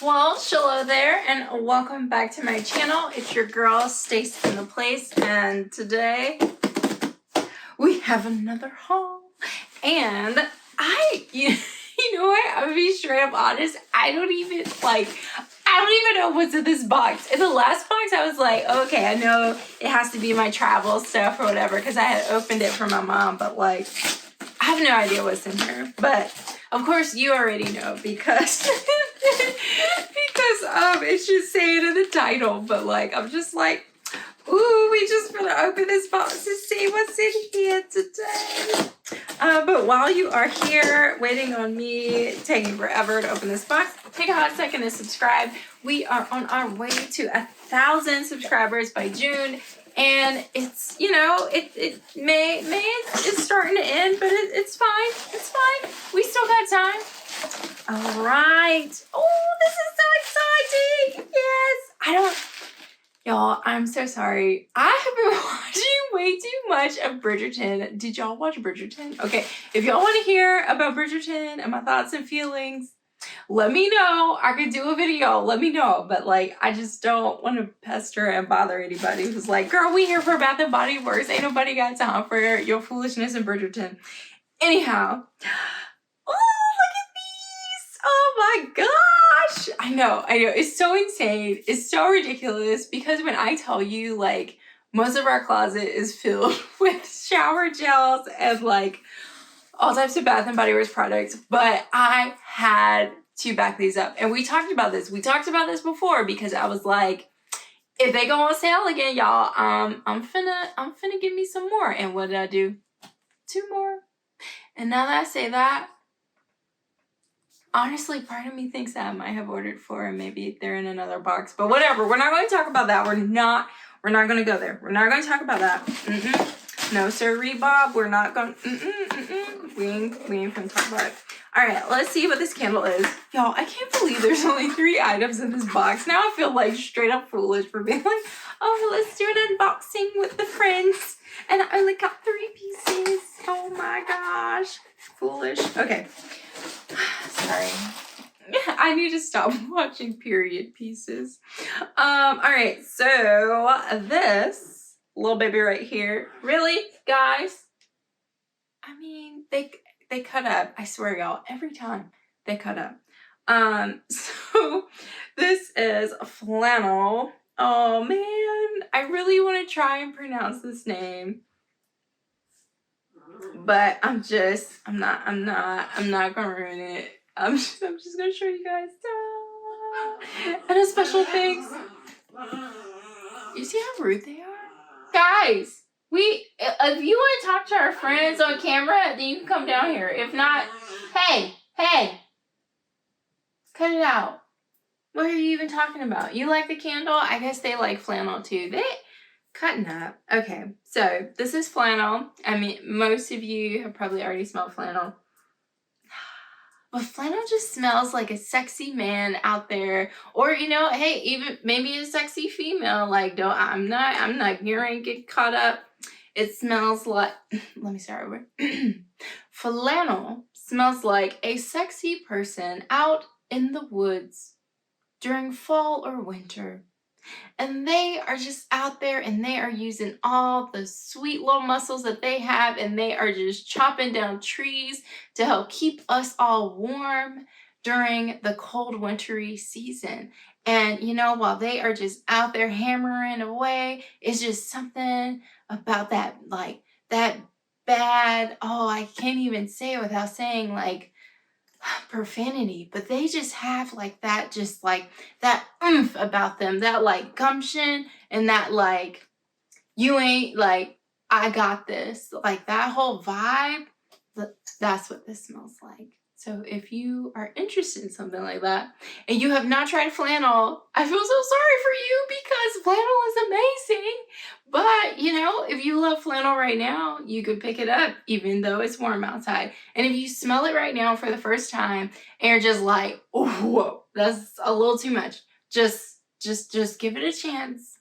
Well, hello there, and welcome back to my channel. It's your girl, Stacy in the place, and today we have another haul. And you know what? I'm gonna be straight up honest. I don't even know what's in this box. In the last box, I was like, okay, I know it has to be my travel stuff or whatever, because I had opened it for my mom, but like, I have no idea what's in here. But of course, you already know because it's just saying in the title. But like, I'm just like, ooh, we just gonna open this box to see what's in here today. But while you are here waiting on me, taking forever to open this box, take a hot second to subscribe. We are on our way to 1,000 subscribers by June. And it's, you know, May is starting to end, but it's fine. It's fine. We still got time. All right. Oh, this is so exciting. Yes. Y'all, I'm so sorry. I have been watching way too much of Bridgerton. Did y'all watch Bridgerton? Okay, if y'all want to hear about Bridgerton and my thoughts and feelings, let me know. I could do a video. Let me know. But like, I just don't want to pester and bother anybody who's like, girl, we here for Bath and Body Works. Ain't nobody got time for your foolishness in Bridgerton. Anyhow. Oh, look at these. Oh my gosh. I know. It's so insane. It's so ridiculous because when I tell you, like, most of our closet is filled with shower gels and like all types of Bath and Body Works products, but I had to back these up. And we talked about this. We talked about this before because I was like, if they go on sale again, y'all, I'm finna give me some more. And what did I do? 2 more. And now that I say that, honestly, part of me thinks that I might have ordered 4 and maybe they're in another box. But whatever. We're not going to talk about that. We're not going to go there. We're not going to talk about that. No, sirree, Bob. We're not going. We ain't gonna talk about it. All right, let's see what this candle is. Y'all, I can't believe there's only 3 items in this box. Now I feel like straight up foolish for being like, oh, let's do an unboxing with the friends. And I only got 3 pieces. Oh my gosh. Foolish. Okay. Sorry. I need to stop watching period pieces. All right, so this little baby right here. Really, guys? I mean, they cut up. I swear, y'all, every time they cut up. So this is a flannel. Oh man, I really want to try and pronounce this name. But I'm not gonna ruin it. I'm just gonna show you guys. And a special thanks. You see how rude they are? Guys, if you want to talk to our friends on camera, then you can come down here. If not, hey, cut it out. What are you even talking about? You like the candle? I guess they like flannel too. They cutting up. Okay, so this is flannel. I mean, most of you have probably already smelled flannel. But flannel just smells like a sexy man out there. Or, you know, hey, even maybe a sexy female. Like, I'm not gearing get caught up. It smells like, let me start over. Flannel smells like a sexy person out in the woods during fall or winter. And they are just out there and they are using all the sweet little muscles that they have and they are just chopping down trees to help keep us all warm during the cold wintry season. And you know, while they are just out there hammering away, it's just something about that, like that bad, oh, I can't even say it without saying like profanity, but they just have like that, just like that oomph about them, that like gumption and that like, you ain't like, I got this, like that whole vibe. That's what this smells like. So if you are interested in something like that and you have not tried flannel, I feel so sorry for you because flannel is amazing. But, you know, if you love flannel right now, you could pick it up even though it's warm outside. And if you smell it right now for the first time and you're just like, oh, whoa, that's a little too much. Just give it a chance.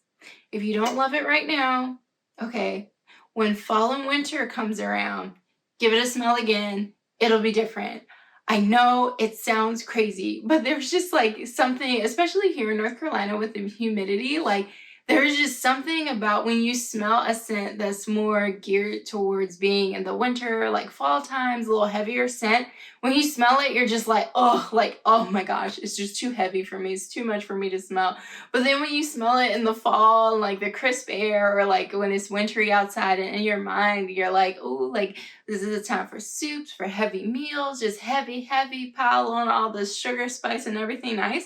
If you don't love it right now, okay, when fall and winter comes around, give it a smell again. It'll be different. I know it sounds crazy, but there's just like something, especially here in North Carolina with the humidity, like there's just something about when you smell a scent that's more geared towards being in the winter, like fall times, a little heavier scent. When you smell it, you're just like, oh my gosh, it's just too heavy for me. It's too much for me to smell. But then when you smell it in the fall, like the crisp air, or like when it's wintry outside, and in your mind, you're like, oh, like this is a time for soups, for heavy meals, just heavy pile on all the sugar, spice, and everything nice.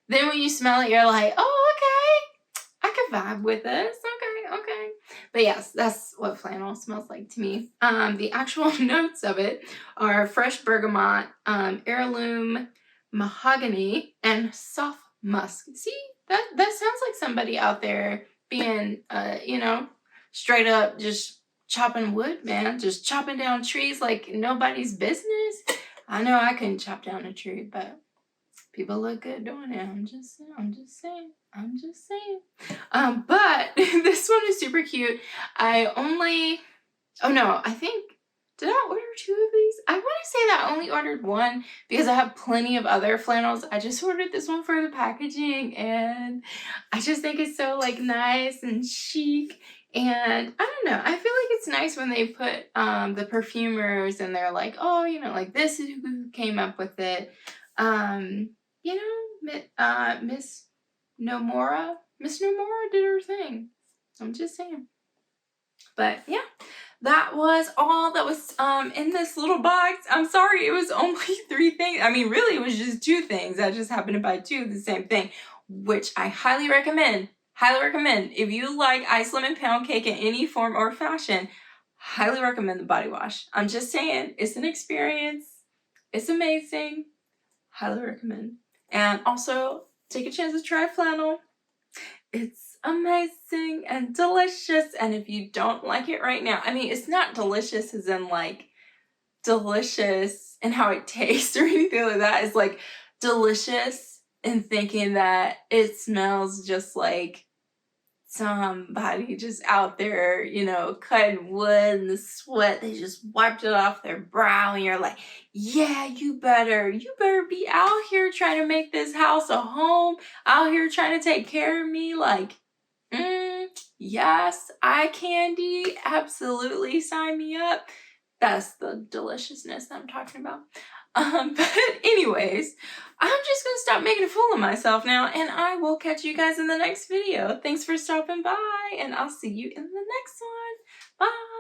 Then when you smell it, you're like, oh, okay. I can vibe with this. Okay. But yes, that's what flannel smells like to me. The actual notes of it are fresh bergamot, heirloom mahogany, and soft musk. See, that sounds like somebody out there being, straight up just chopping wood, man. Just chopping down trees like nobody's business. I know I couldn't chop down a tree, but people look good doing it. I'm just saying. But this one is super cute. I think, did I order 2 of these? I want to say that I only ordered 1 because I have plenty of other flannels. I just ordered this one for the packaging, and I just think it's so like nice and chic. And I don't know, I feel like it's nice when they put the perfumers and they're like, oh, like this is who came up with it. Miss Nomura did her thing. I'm just saying. But yeah, that was all that was in this little box. I'm sorry, it was only 3 things. I mean, really, it was just 2 things. I just happened to buy 2 of the same thing, which I highly recommend. If you like ice lemon pound cake in any form or fashion, highly recommend the body wash. I'm just saying, it's an experience. It's amazing. Highly recommend. And also, take a chance to try flannel. It's amazing and delicious. And if you don't like it right now, I mean, it's not delicious as in like delicious in how it tastes or anything like that. It's like delicious in thinking that it smells just like somebody just out there, cutting wood and the sweat, they just wiped it off their brow, and you're like, yeah, you better be out here trying to make this house a home, out here trying to take care of me, like, yes, eye candy, absolutely, sign me up. That's the deliciousness that I'm talking about. But anyways, I'm just gonna stop making a fool of myself now, and I will catch you guys in the next video. Thanks for stopping by, and I'll see you in the next one. Bye!